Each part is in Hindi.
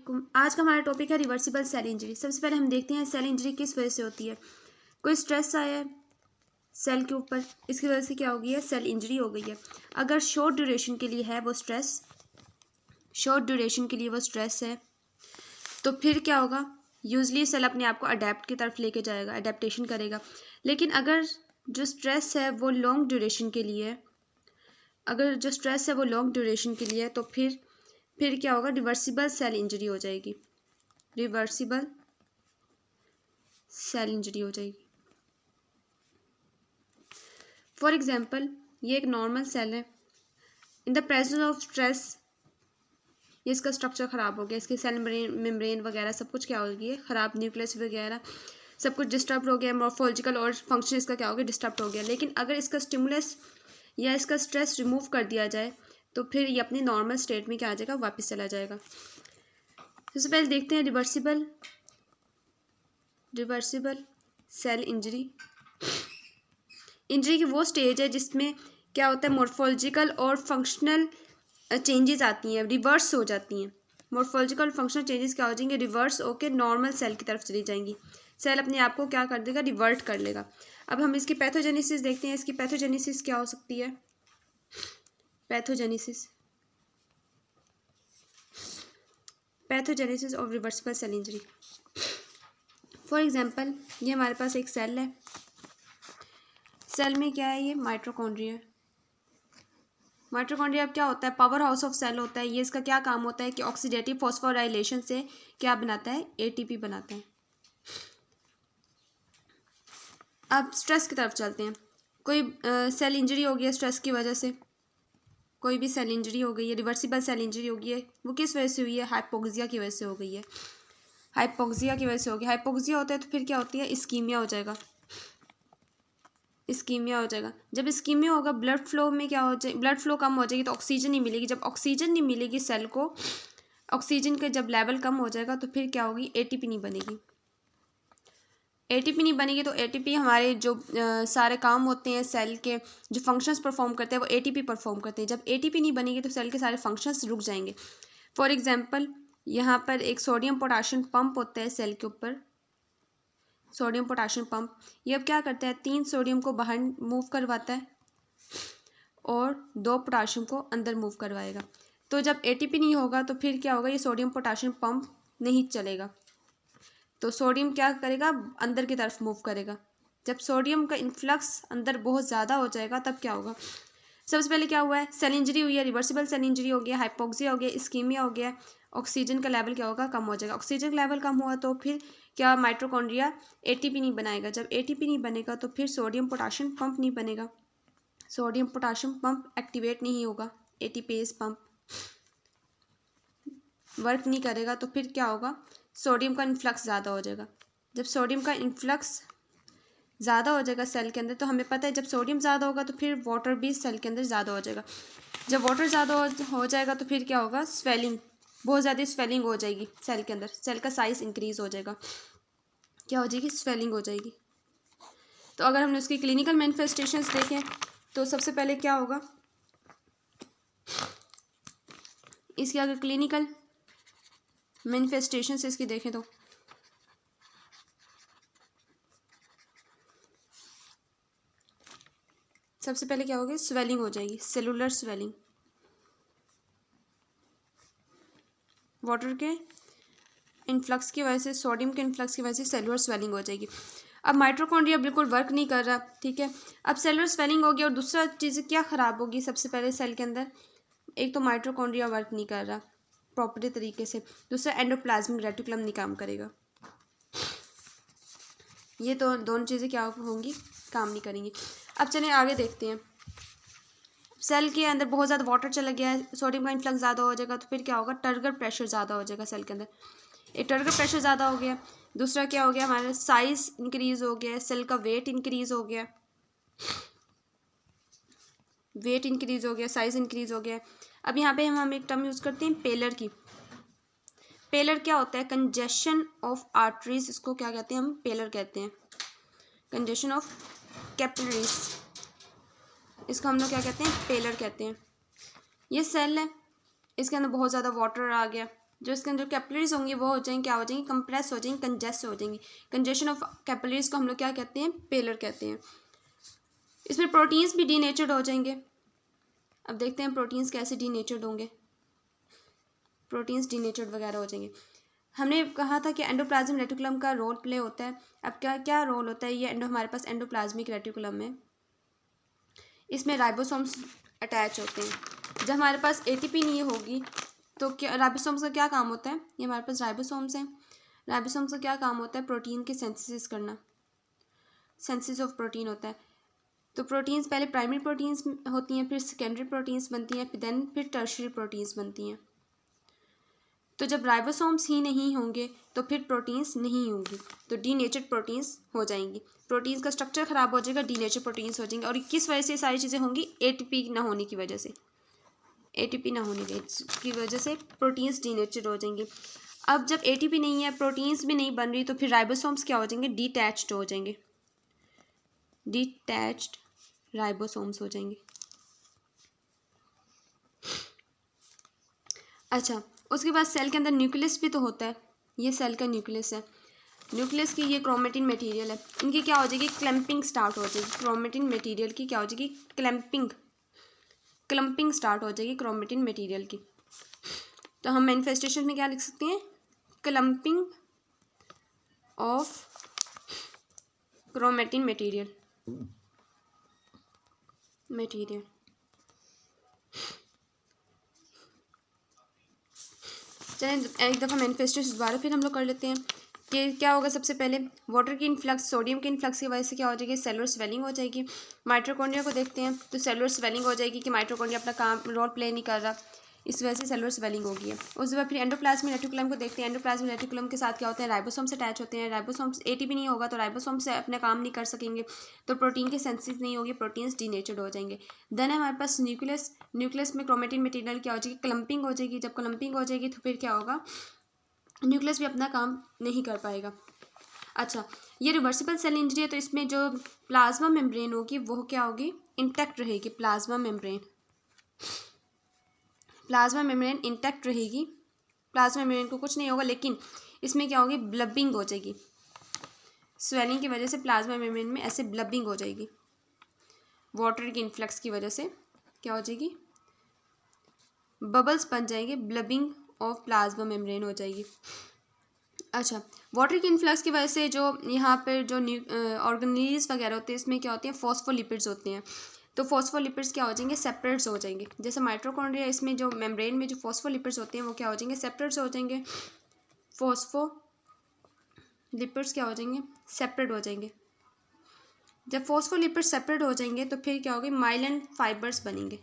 वालेकुम। आज का हमारा टॉपिक है रिवर्सिबल सेल इंजरी। सबसे पहले हम देखते हैं सेल इंजरी किस वजह से होती है। कोई स्ट्रेस आया है सेल के ऊपर, इसकी वजह से क्या हो गई है, सेल इंजरी हो गई है। अगर शॉर्ट ड्यूरेशन के लिए है वो स्ट्रेस, शॉर्ट ड्यूरेशन के लिए वो स्ट्रेस है, तो फिर क्या होगा, यूजली सेल अपने आप को अडेप्ट की तरफ लेके जाएगा, अडेप्टेशन करेगा। लेकिन अगर जो स्ट्रेस है वो लॉन्ग ड्यूरेशन के लिए है, अगर जो स्ट्रेस है वो लॉन्ग ड्यूरेशन के लिए है, तो फिर क्या होगा, रिवर्सिबल सेल इंजरी हो जाएगी, रिवर्सिबल सेल इंजरी हो जाएगी। फॉर एग्जांपल, ये एक नॉर्मल सेल है, in the presence of stress ये इसका स्ट्रक्चर ख़राब हो गया, इसकी सेल मेम्ब्रेन वगैरह सब कुछ क्या हो गया, ख़राब, न्यूक्लियस वगैरह सब कुछ डिस्टर्ब हो गया, मॉर्फोलॉजिकल और फंक्शन इसका क्या हो गया, डिस्टर्ब हो गया। लेकिन अगर इसका स्टिमुलस या इसका स्ट्रेस रिमूव कर दिया जाए तो फिर ये अपनी नॉर्मल स्टेट में क्या आ जाएगा, वापस चला जाएगा। सबसे पहले देखते हैं रिवर्सिबल सेल इंजरी। इंजरी की वो स्टेज है जिसमें क्या होता है, मॉर्फोलॉजिकल और फंक्शनल चेंजेस आती हैं, रिवर्स हो जाती हैं। मॉर्फोलॉजिकल फंक्शनल चेंजेस क्या हो जाएंगे, रिवर्स होकर नॉर्मल सेल की तरफ चली जाएंगी। सेल अपने आप को क्या कर देगा, रिवर्ट कर लेगा। अब हम इसकी पैथोजेनेसिस देखते हैं। इसकी पैथोजेनेसिस क्या हो सकती है, pathogenesis of reversible cell injury. For example, ये हमारे पास एक सेल है, सेल में क्या है, ये माइटोकॉन्ड्रिया। माइटोकॉन्ड्रिया क्या होता है, पावर हाउस ऑफ सेल होता है। ये इसका क्या काम होता है कि ऑक्सीडेटिव फॉस्फोराइलेशन से क्या बनाता है, एटीपी बनाता है। अब स्ट्रेस की तरफ चलते हैं। कोई सेल इंजरी हो गई है स्ट्रेस की वजह से, कोई भी सेल इंजरी हो गई है, रिवर्सिबल सेल इंजरी हो गई है, वो किस वजह से हुई है, हाइपोक्सिया की वजह से हो गई है। हाइपोक्सिया की वजह से हो गई, हाइपोक्सिया होता है तो फिर क्या होती है, इस्कीमिया हो जाएगा, इस्कीमिया हो जाएगा। जब इस्कीमिया होगा, ब्लड फ्लो में क्या हो जाए, ब्लड फ्लो कम हो जाएगी तो ऑक्सीजन नहीं मिलेगी। जब ऑक्सीजन नहीं मिलेगी सेल को, ऑक्सीजन का जब लेवल कम हो जाएगा तो फिर क्या होगी, एटीपी नहीं बनेगी। एटीपी नहीं बनेगी तो एटीपी हमारे जो सारे काम होते हैं सेल के, जो फंक्शंस परफॉर्म करते हैं वो एटीपी परफॉर्म करते हैं। जब एटीपी नहीं बनेगी तो सेल के सारे फंक्शंस रुक जाएंगे। फॉर एग्जांपल, यहाँ पर एक सोडियम पोटाशियम पंप होता है सेल के ऊपर, सोडियम पोटाशियम पंप। ये अब क्या करता है, 3 सोडियम को बाहर मूव करवाता है और 2 पोटाशियम को अंदर मूव करवाएगा। तो जब एटीपी नहीं होगा तो फिर क्या होगा, ये सोडियम पोटाशियम पंप नहीं चलेगा, तो सोडियम क्या करेगा, अंदर की तरफ मूव करेगा। जब सोडियम का इन्फ्लक्स अंदर बहुत ज़्यादा हो जाएगा तब क्या होगा, सबसे पहले क्या हुआ है, सेल इंजरी हुई है, रिवर्सिबल सेल इंजरी हो गया, हाइपोक्सिया हो गया, इस्कीमिया हो गया, ऑक्सीजन का लेवल क्या होगा, कम हो जाएगा। ऑक्सीजन का लेवल कम हुआ तो फिर क्या, माइटोकॉन्ड्रिया एटीपी नहीं बनाएगा। जब एटीपी नहीं बनेगा तो फिर सोडियम पोटाशियम पंप नहीं बनेगा, सोडियम पोटाशियम पंप एक्टिवेट नहीं होगा, एटीपेज पंप वर्क नहीं करेगा, तो फिर क्या होगा, सोडियम का इन्फ्लक्स ज़्यादा हो जाएगा। जब सोडियम का इन्फ्लक्स ज़्यादा हो जाएगा सेल के अंदर, तो हमें पता है जब सोडियम ज़्यादा होगा तो फिर वाटर भी सेल के अंदर ज़्यादा हो जाएगा। जब वाटर ज़्यादा हो जाएगा तो फिर क्या होगा, स्वेलिंग, बहुत ज़्यादा स्वेलिंग हो जाएगी सेल के अंदर, सेल का साइज़ इंक्रीज़ हो जाएगा, क्या हो जाएगी, स्वेलिंग हो जाएगी। तो अगर हमने उसकी क्लिनिकल मैनिफेस्टेशंस देखें तो सबसे पहले क्या होगा, इसकी अगर क्लिनिकल मैनिफेस्टेशंस इसकी देखें तो सबसे पहले क्या होगी, स्वेलिंग हो जाएगी, सेलुलर स्वेलिंग, वाटर के इन्फ्लक्स की वजह से, सोडियम के इन्फ्लक्स की वजह से सेलुलर स्वेलिंग हो जाएगी। अब माइटोकॉन्ड्रिया बिल्कुल वर्क नहीं कर रहा, ठीक है। अब सेलुलर स्वेलिंग हो गया और दूसरा चीज़ क्या ख़राब होगी, सबसे पहले सेल के अंदर एक तो माइटोकॉन्ड्रिया वर्क नहीं कर रहा प्रॉपर्टी तरीके से, दूसरा एंडोप्लाज्मिक रेटिकुलम नहीं काम करेगा। ये तो दोनों चीज़ें क्या होंगी, काम नहीं करेंगी। अब चलिए आगे देखते हैं। सेल के अंदर बहुत ज़्यादा वाटर चला गया है, सोडियम का इन्फ्लक्स ज़्यादा हो जाएगा तो फिर क्या होगा, टर्गर प्रेशर ज़्यादा हो जाएगा सेल के अंदर। एक टर्गर प्रेशर ज़्यादा हो गया, दूसरा क्या हो गया, हमारा साइज़ इंक्रीज़ हो गया, सेल का वेट इंक्रीज़ हो गया, वेट इंक्रीज़ हो गया, साइज़ इंक्रीज़ हो गया। अब यहाँ पे हम एक टर्म यूज़ करते हैं पेलर की। पेलर क्या होता है, कंजेशन ऑफ आर्टरीज, इसको क्या कहते हैं, हम पेलर कहते हैं, कंजेशन ऑफ कैपिलरीज, इसको हम लोग क्या कहते हैं, पेलर कहते हैं। ये सेल है, इसके अंदर बहुत ज़्यादा वाटर आ गया, जो इसके अंदर कैपिलरीज होंगी वो हो जाएंगी, क्या हो जाएंगी, कंप्रेस हो जाएंगी, कंजेस्ट हो जाएंगी। कंजेशन ऑफ कैपिलरीज को हम लोग क्या कहते हैं, पेलर कहते हैं। इसमें प्रोटीन्स भी डीनेचर्ड हो जाएंगे। अब देखते हैं प्रोटीन्स कैसे डीनेचर्ड होंगे। प्रोटीन्स डीनेचर्ड वगैरह हो जाएंगे। हमने कहा था कि एंडोप्लाज्मिक रेटिकुलम का रोल प्ले होता है। अब क्या क्या रोल होता है ये हमारे पास एंडोप्लाज्मिक रेटिकुलम में, इसमें राइबोसोम्स अटैच होते हैं। जब हमारे पास एटीपी नहीं होगी तो क्या राइबोसोम्स का क्या काम होता है, ये हमारे पास राइबोसोम्स हैं। राइबोसोम्स का क्या काम होता है, प्रोटीन के सिंथेसिस करना, सिंथेसिस ऑफ प्रोटीन होता है। तो प्रोटीन्स पहले प्राइमरी प्रोटीन्स होती हैं, फिर सेकेंडरी प्रोटीन्स बनती हैं, फिर टर्शियरी प्रोटीन्स बनती हैं। तो जब राइबोसोम्स ही नहीं होंगे तो फिर प्रोटीन्स नहीं होंगी, तो डीनेचर्ड प्रोटीन्स हो जाएंगी। प्रोटीन्स का स्ट्रक्चर खराब हो जाएगा, डीनेचर्ड प्रोटीन्स हो जाएंगे। और किस वजह से ये सारी चीज़ें होंगी, एटीपी ना होने की वजह से। एटीपी ना होने की वजह से प्रोटीन्स डीनेचर्ड हो जाएंगे। अब जब एटीपी नहीं है, प्रोटीन्स भी नहीं बन रही, तो फिर राइबोसोम्स क्या हो जाएंगे, डिटैच्ड हो जाएंगे। डिटैच्ड राइबोसोम्स हो जाएंगे। अच्छा, उसके बाद सेल के अंदर न्यूक्लियस भी तो होता है। ये सेल का न्यूक्लियस है। न्यूक्लियस की ये क्रोमेटिन मटेरियल है। इनकी क्या हो जाएगी, क्लैंपिंग स्टार्ट हो जाएगी। क्रोमेटिन मटेरियल की क्या हो जाएगी, क्लम्पिंग स्टार्ट हो जाएगी क्रोमेटिन मटेरियल की। तो हम मैनिफेस्टेशन में क्या लिख सकते हैं, क्लम्पिंग ऑफ क्रोमेटिन मटेरियल। चलें एक दफ़ा मैनिफेस्टेशन दोबारा फिर हम लोग कर लेते हैं कि क्या होगा। सबसे पहले वाटर की इन्फ्लक्स, सोडियम के इन्फ्लक्स की वजह से क्या हो जाएगी, सेलुलर स्वेलिंग हो जाएगी। माइटोकॉन्ड्रिया को देखते हैं तो सेलुलर स्वेलिंग हो जाएगी कि माइटोकॉन्ड्रिया अपना काम रोल प्ले नहीं कर रहा, इस वजह से सेलुलर स्वेलिंग होगी है। उसके बाद फिर एंडोप्लाज्मिक रेटिकुलम को देखते हैं। एंडोप्लाज्मिक रेटिकुलम के साथ क्या होते हैं, राइबोसोम्स अटैच होते हैं। राइबोसोम्स एटीपी नहीं होगा तो राइबोसोम्स से अपने काम नहीं कर सकेंगे, तो प्रोटीन की सिंथेसिस नहीं होगी, प्रोटीन्स डीनेचर्ड हो जाएंगे। देन हमारे पास न्यूक्लियस, न्यूक्लियस में क्रोमेटिन मटेरियल क्या हो जाएगी, क्लम्पिंग हो जाएगी। जब क्लम्पिंग हो जाएगी तो फिर क्या होगा, न्यूक्लियस भी अपना काम नहीं कर पाएगा। अच्छा, ये रिवर्सिबल सेल इंजरी है, तो इसमें जो प्लाज्मा मेम्ब्रेन होगी वो क्या होगी, इंटैक्ट रहेगी। प्लाज्मा मेम्ब्रेन इंटैक्ट रहेगी। प्लाज्मा मेम्ब्रेन को कुछ नहीं होगा, लेकिन इसमें क्या होगी, ब्लबिंग हो जाएगी। स्वेलिंग की वजह से प्लाज्मा मेम्ब्रेन में ऐसे ब्लबिंग हो जाएगी। वाटर की इन्फ्लक्स की वजह से क्या हो जाएगी, बबल्स बन जाएंगे, ब्लबिंग ऑफ प्लाज्मा मेम्ब्रेन हो जाएगी। अच्छा, वाटर की इन्फ्लक्स की वजह से जो यहाँ पर जो ऑर्गेनेल्स वगैरह होते हैं, इसमें क्या होती है, फॉस्फोलिपिड्स होते हैं। तो फॉस्फोलिपिड्स क्या हो जाएंगे, सेपरेट्स हो जाएंगे। जैसे माइटोकॉन्ड्रिया, इसमें जो मेम्ब्रेन में जो फॉस्फोलिपिड्स होते हैं वो क्या हो जाएंगे, सेपरेट्स हो जाएंगे। फॉस्फोलिपिड्स क्या हो जाएंगे, सेपरेट हो जाएंगे। जब फॉस्फोलिपिड्स सेपरेट हो जाएंगे तो फिर क्या होगी, माइलिन फाइबर्स बनेंगे।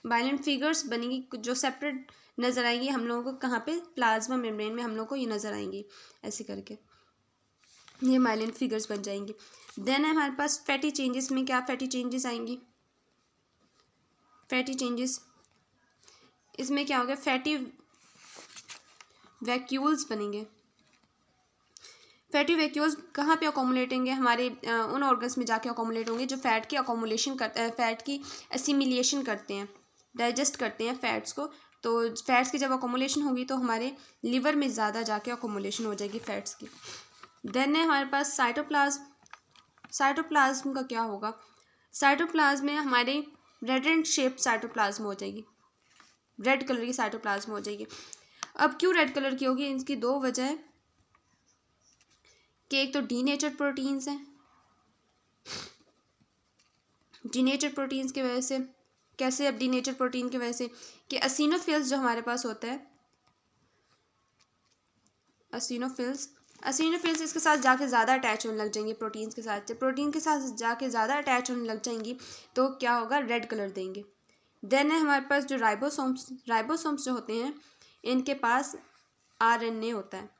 माइलिन फिगर्स बनेंगी जो सेपरेट नज़र आएंगी हम लोगों को। कहाँ पे, प्लाज्मा मेम्ब्रेन में हम लोगों को ये नज़र आएंगी ऐसे करके, ये माइलिन फिगर्स बन जाएंगी। देन हमारे पास फैटी चेंजेस में क्या फैटी चेंजेस आएंगी, फैटी चेंजेस इसमें क्या होगा, फैटी वैक्यूल्स बनेंगे। फैटी वैक्यूल्स कहाँ पे अकोमुलेट होंगे, हमारे उन ऑर्गन्स में जाके अकोमुलेट होंगे जो फैट की अकोमुलेशन करते हैं, फैट की एसिमिलेशन करते हैं, डाइजेस्ट करते हैं फैट्स को। तो फैट्स की जब अकोमुलेशन होगी तो हमारे लिवर में ज़्यादा जाके अकोमुलेशन हो जाएगी फैट्स की। देन है हमारे पास साइटोप्लाज्म का क्या होगा, साइटोप्लाज्म में हमारे रेड एंड शेप साइटोप्लाज्म हो जाएगी, रेड कलर की साइटोप्लाज्म हो जाएगी। अब क्यों रेड कलर की होगी, इसकी दो वजह है कि एक तो डीनेचर्ड प्रोटीन्स हैं, डीनेचर्ड प्रोटीन्स की वजह से। कैसे, अब डीनेचर्ड प्रोटीन की वजह से कि एसिनोफिल्स जो हमारे पास होता है, एसिनोफिल्स इसके साथ जाके ज़्यादा अटैच होने लग जाएंगी प्रोटीन्स के साथ। जब प्रोटीन के साथ जाके ज़्यादा अटैच होने लग जाएंगी तो क्या होगा, रेड कलर देंगे। देन है हमारे पास जो राइबोसोम्स जो होते हैं, इनके पास आरएनए होता है।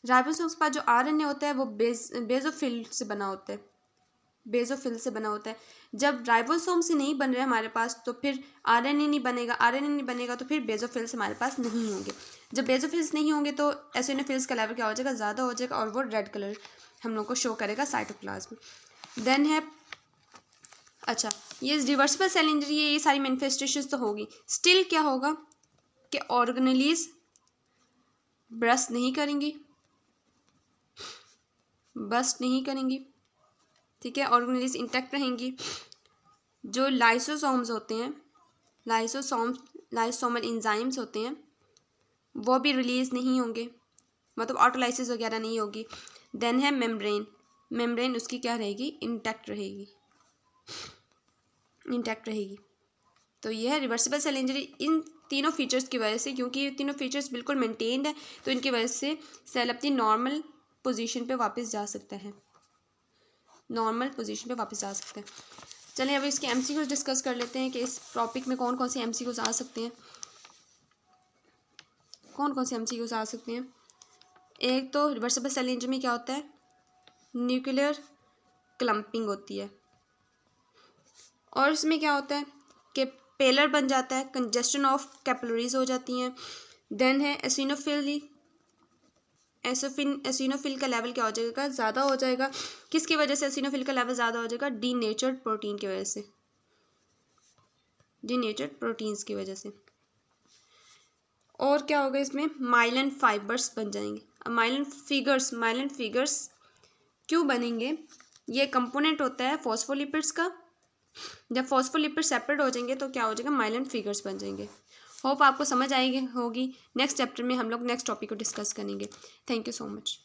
राइबोसोम्स के पास जो आरएनए होता है वो बेसोफिल से बना होता है, बेसोफिल से बना होता है। जब राइबोसोम से नहीं बन रहे हमारे पास तो फिर आरएनए नहीं बनेगा, आरएनए नहीं बनेगा तो फिर बेसोफिल्स हमारे पास नहीं होंगे। जब बेसोफिल्स नहीं होंगे तो एसिनोफिल्स का लेवल क्या हो जाएगा, ज़्यादा हो जाएगा, और वो रेड कलर हम लोग को शो करेगा साइटोप्लाज्म। देन है अच्छा, ये रिवर्सिबल सेल इंजरी है, ये सारी मैनिफेस्टेशंस तो होगी। स्टिल क्या होगा कि ऑर्गेनेलीज बर्स्ट नहीं करेंगी, ठीक है, ऑर्गेनेलीज इंटैक्ट रहेंगी। जो लाइसोसोम्स होते हैं, लाइसोसोमल एंजाइम्स होते हैं, वो भी रिलीज़ नहीं होंगे, मतलब ऑटोलाइसिस वगैरह नहीं होगी। देन है मेम्ब्रेन उसकी क्या रहेगी, इंटैक्ट रहेगी। तो ये है रिवर्सिबल सेल इंजरी इन तीनों फीचर्स की वजह से, क्योंकि ये तीनों फीचर्स बिल्कुल मेंटेन्ड है, तो इनकी वजह से सेल अपनी नॉर्मल पोजीशन पे वापस जा सकता है, चलिए अब इसके एमसीक्यूज डिस्कस कर लेते हैं कि इस टॉपिक में कौन कौन से एमसीक्यूज आ सकते हैं। एक तो रिवर्सिबल सेल इंजरी में क्या होता है, न्यूक्लियर क्लम्पिंग होती है, और इसमें क्या होता है कि पेलर बन जाता है, कंजेस्शन ऑफ कैपिलरीज हो जाती हैं। देन है एसिनोफिल का लेवल क्या हो जाएगा, ज़्यादा हो जाएगा। किसकी वजह से एसिनोफिल का लेवल ज़्यादा हो जाएगा, डीनेचर्ड प्रोटीन की वजह से, डीनेचर्ड प्रोटीन्स की वजह से। और क्या होगा, इसमें माइलिन फाइबर्स बन जाएंगे। अब माइलिन फिगर्स क्यों बनेंगे, ये कंपोनेंट होता है फॉस्फोलिपिड्स का। जब फॉस्फोलिपिड सेपरेट हो जाएंगे तो क्या हो जाएगा, माइलिन फिगर्स बन जाएंगे। होप आपको समझ आएगी होगी। नेक्स्ट चैप्टर में हम लोग नेक्स्ट टॉपिक को डिस्कस करेंगे। Thank you so much.